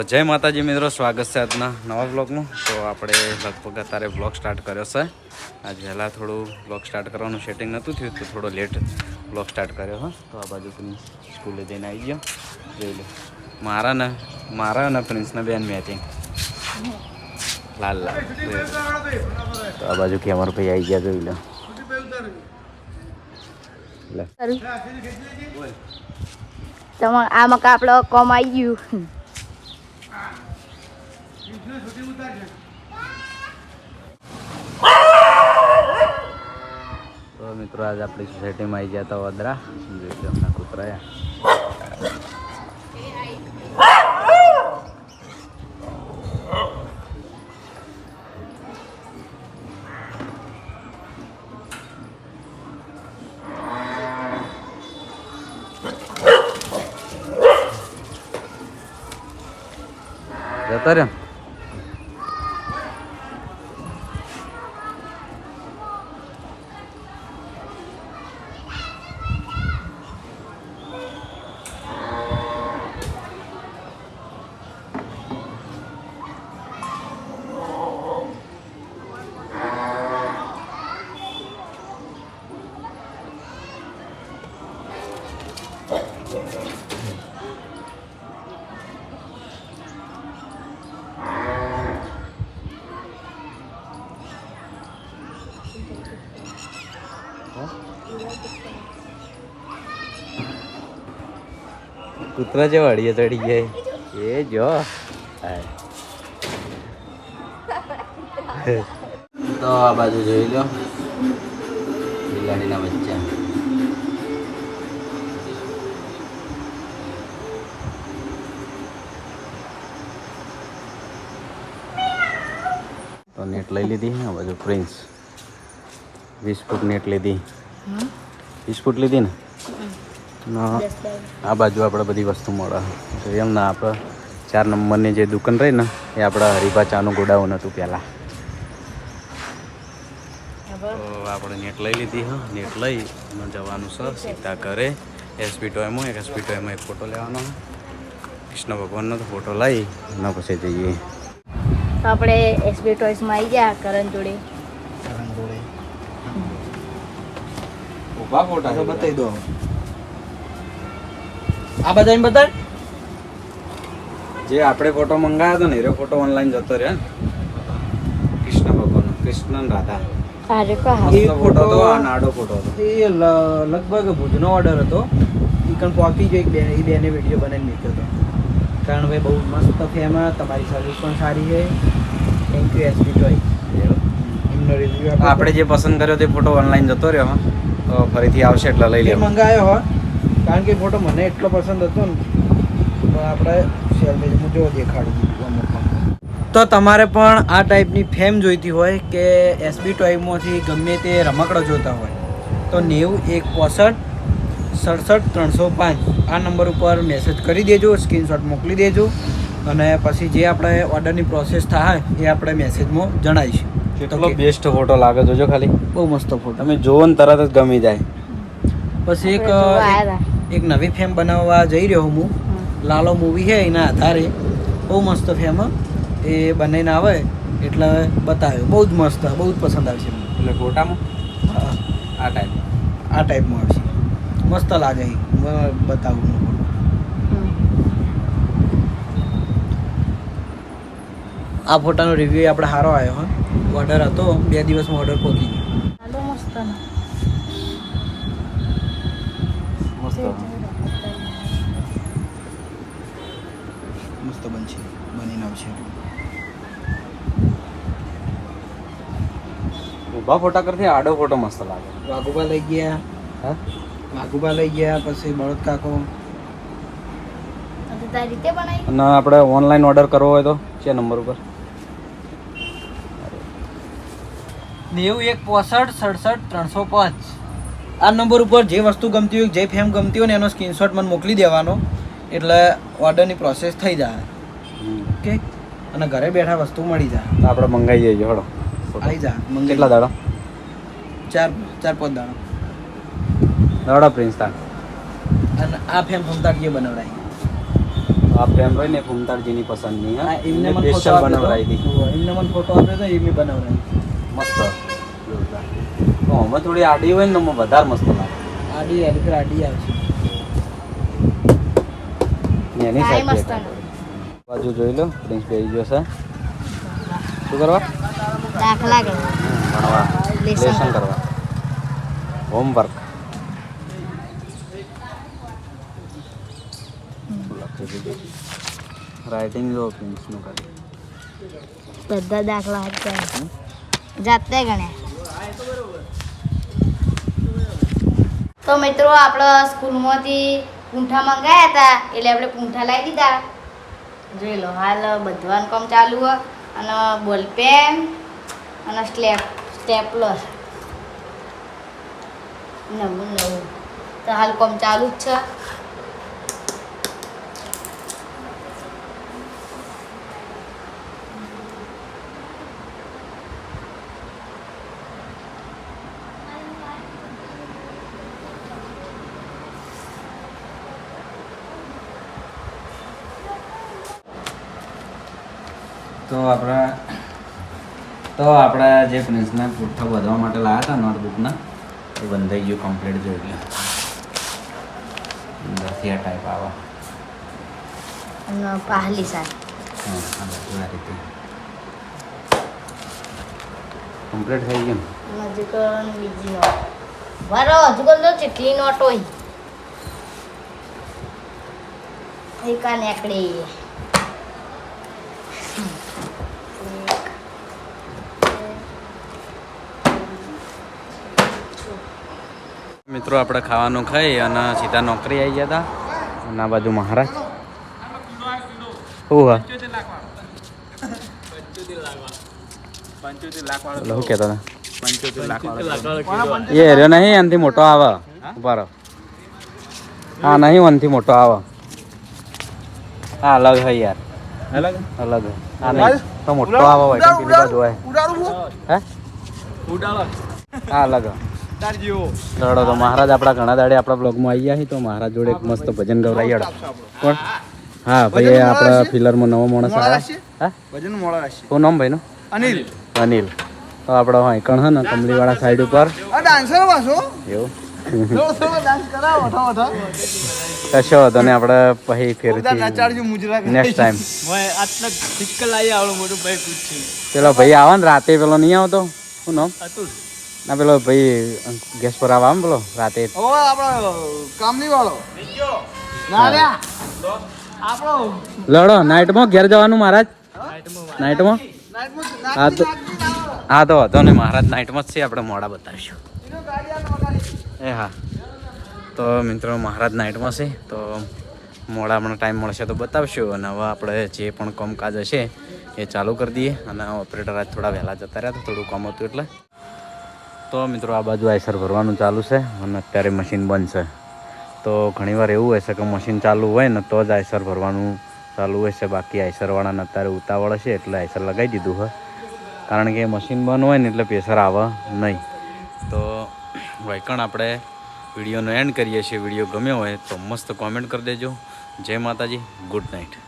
જય માતાજી મિત્રો, સ્વાગત છે આજના નવા બ્લોગનું. તો આપણે લગભગ અત્યારે બ્લોગ સ્ટાર્ટ કર્યો છે. આજ વહેલા થોડું બ્લોગ સ્ટાર્ટ કરવાનું સેટિંગ નહોતું થયું તો થોડો લેટ બ્લોગ સ્ટાર્ટ કર્યો હા. તો આ બાજુ પ્રિન્સ સ્કૂલે જઈને આવી ગયો. જોઈ લો મારા ને પ્રિન્સના બેન મેચિંગ લાલ લાલ. તો આ બાજુ કેમર ભાઈ આવી ગયા. જોઈ લો આમાં કાપડો કોમ આવી ગયું. તો મિત્રો આજે આપણી સોસાયટીમાં આવી ગયા હતા વદરા. જોઈ લો એમના કૂતરા જતા રે. કૂતરા જેવા અડીએ ચડી ગયા એ જો. તો આ બાજુ જોઈ લો બિલાડીના બચ્ચા. તો નેટ લઈ લીધી. આ બાજુ પ્રિન્સ 20 ફૂટ નેટ લીધી. 20 ફૂટ લીધી ને. આ બાજુ આપણે બધી વસ્તુ મળે. તો એમ ના આપણે 4 નંબરની જે દુકાન રહી ને એ આપણા હરીફા ચાનું ગોડાઉન હતું પહેલાં. તો આપણે નેટ લઈ લીધી. હા, નેટ લઈ જવાનું છે સીધા ઘરે. એસપી ટોયમાં એક ફોટો લેવાનો. કૃષ્ણ ભગવાનનો તો ફોટો લઈ એના પછી જઈએ. તો આપણે એસબી ટોયસમાં આવી ગયા કરણ જોડે. ઉભા ફોટા તો બતાવી દો. આ બધા બતાય જે આપણે ફોટો મંગાવ્યો હતો ને એ ફોટો ઓનલાઈન જતો રહ્યો. કૃષ્ણ ભગવાન, કૃષ્ણ અને રાધા. મસ્ત ફોટો હતો. આ નાડો ફોટો હતો. એ લગભગ ભુજનો ઓર્ડર હતો. ઈકણ પહોંચી ગયો. એ બેને વિડીયો બનાવીને મૂક્યો હતો. કારણ ભાઈ બહુ મસ્ત ફેમસ, તમારી સર્વિસ પણ સારી છે. Thank you SP toy. એમનો રિવ્યુ આપણે જે પસંદ કર્યો તે ફોટો ઓનલાઈન જતો રહ્યો. તો ફરીથી આવશે એટલે લઈ લેવો. મંગાવ્યો હોય કારણ કે ફોટો મને એટલો પસંદ હતો ને તો આપણે સેલ્ફી જો દેખાડું. તો તમારે પણ આ ટાઈપની ફેમ જોઈતી હોય કે એસબી ટોયમાંથી ગમે તે રમકડો જોતા હોય તો 9165676305 આ નંબર ઉપર મેસેજ કરી દેજો. સ્ક્રીનશોટ મોકલી દેજો અને પછી જે આપણે ઓર્ડરની પ્રોસેસ થાય એ આપણે મેસેજમાં જણાવીશું. કેટલો બેસ્ટ ફોટો લાગે જોજો. ખાલી બહુ મસ્ત ફોટો. તમે જોવો ને તરત જ ગમી જાય. પછી એક નવી ફેમ બનાવવા જઈ રહ્યો હું. લાલો મૂવી છે એના આધારે બહુ મસ્ત ફેમ એ બનાવીને આવે એટલે બતાવ્યો. બહુ જ મસ્ત, બહુ જ પસંદ આવશે. એટલે ફોટામાં હા આ ટાઈપમાં આવશે. મસ્ત લાગે એ બતાવું. આ ફોટાનો રિવ્યુ આપણે સારો આવ્યો. હા, ઓર્ડર હતો 2 દિવસમાં ઓર્ડર પહોંચી ગયો. મસ્ત બનશે, બનીને આવશે. ઊભા ફોટા કરતી આડો ફોટો મસ્ત લાગે. વાઘુબા લઈ ગયા. હા, વાઘુબા લઈ ગયા. પછી બળદ કાકો. અને આપણે ઓનલાઈન ઓર્ડર કરવો હોય તો છે નંબર ઉપર 9165676305 આ નંબર ઉપર જે વસ્તુ ગમતી હોય, જે ફેમ ગમતી હોય ને એનો સ્ક્રીનશોટ મને મોકલી દેવાનો એટલે ઓર્ડરની પ્રોસેસ થઈ જાય. ઓકે, અને ઘરે બેઠા વસ્તુ મળી જાય. તો આપણે મંગાવી દઈએ. હળો આવી જા. કેટલા દાડા? 4-5 દાડા. દાડા પ્રિન્સ તા. અને આ ફેમ ફમતા કે બનાવડાય. આ ફ્રેમ હોય ને ફૂમતાળજીની પસંદની હા, હા એમને મને ફોટો સ્પેશિયલ આપ્યો બનાવડાવી હતો. હતી એમને મને ફોટો આપ્યો હતો એ મેં બનાવડાવી. મસ્ત જોરદાર. તો આમાં થોડી આડી હોય ને એમાં વધારે મસ્ત લાગે આડી આડી આવશે. એની કાંઈ સાથે મસ્ત નથી. બાજુ જોઈ લો પ્રિન્સ બેસી ગયો છે શું કરવા દાખલા કરવા ભણવા લેસન લેસન કરવા હોમવર્ક રાઇટિંગ જો પ્રિન્સનું કરે બધા દાખલા હાથ કરે. જાતે ગણ્યા. તો મિત્રો આપણે સ્કૂલમાંથી પૂંઠા મંગાયા હતા એટલે આપણે પૂંઠા લાવી દીધા. જોઈ લો હાલ બધવાનું કામ ચાલુ હોય અને બોલપેન અને સ્ટેપલર નવું તો હાલ કામ ચાલુ જ છે. તો આપણા જે પ્રિન્સના પુઠ્ઠા વધવા માટે લાવ્યા હતા નોટબુકના એ બંધાઈ ગયું કમ્પ્લીટ જોઈ લે અંદરથી આ ટાઈપ આવે અને પહેલી સાલ હા આ બધું આ રીતે કમ્પ્લીટ થઈ ગયું નજીક બીજી નોટ મારો હજુ તો કેટલી નોટ હોય એકા નીકળી. મિત્રો આપણે ખાવાનું ખાઈ અને સીધા નોકરી આવી ગયા હતા અને આ બાજુ મહારાજ શું હા શું કહેતા હતા એ હેર્યો નહીં એનાથી મોટો આવે ઉભા રહો હા નહીં ઓનથી મોટો આવે હા અલગ હોય યાર અલગ હા નહીં તો મોટો આવે હોય તો પેલી બાજુ હોય હે હા અલગ લડો તો મહારાજ આપણા ઘણા દાડે આપણા બ્લોગમાં આવી ગયા છે તો મહારાજ જોડે એક મસ્ત ભજન ગવરાઈ હેડો કોણ હા ભાઈ આપણા ફિલરમાં નવો માણસ આવ્યા હા વજન મોડા હશે. શું નામ ભાઈનું અનિલ અનિલ તો આપણો હા કણ છે ને કમલીવાળા સાઈડ ઉપર આ ડાન્સર વાસો એવું થોડો ડાન્સ કરાવો વઠા કશો હતો ને આપણે પછી ફેરથી નચાડજો મુજરા નેક્સ્ટ ટાઈમ મેં આટલા સિક્કલ આવી આવડો મોટો ભાઈ પૂછી પેલો ભાઈ આવે ને રાતે પેલો નહીં આવતો શું નામ અતુલ ના પેલો ભાઈ ગેસ પર આવે આમ પેલો રાતે ઓ આપણો કામની વાળો ના લ્યા આપણો લડો નાઇટમાં ઘેર જવાનું મહારાજ નાઇટમાં હા તો હા તો હતો ને મહારાજ નાઇટમાં જ છે આપણે મોડા બતાવીશું એ હા તો મિત્રો મહારાજ નાઇટમાં છે તો મોડા હમણાં ટાઈમ મળશે તો બતાવશું અને હવે આપણે જે પણ કામકાજ હશે એ ચાલુ કરી દઈએ અને ઓપરેટર આજ થોડા વહેલા જતા રહ્યા તો થોડું કામ હતું એટલે તો મિત્રો આ બાજુ આઈસર ભરવાનું ચાલુ છે અને અત્યારે મશીન બંધ છે તો ઘણીવાર એવું હોય છે કે મશીન ચાલુ હોય ને તો જ આઈસર ભરવાનું ચાલુ હોય છે બાકી આઈસરવાળાને અત્યારે ઉતાવળ છે એટલે આઈસર લગાવી દીધું હોય કારણ કે મશીન બંધ હોય ને એટલે પ્રેશર આવે નહીં તો વાયકણ આપણે વિડીયોનો એન્ડ કરીએ છીએ વિડીયો ગમ્યો હોય તો મસ્ત કોમેન્ટ કરી દેજો જય માતાજી ગુડ નાઇટ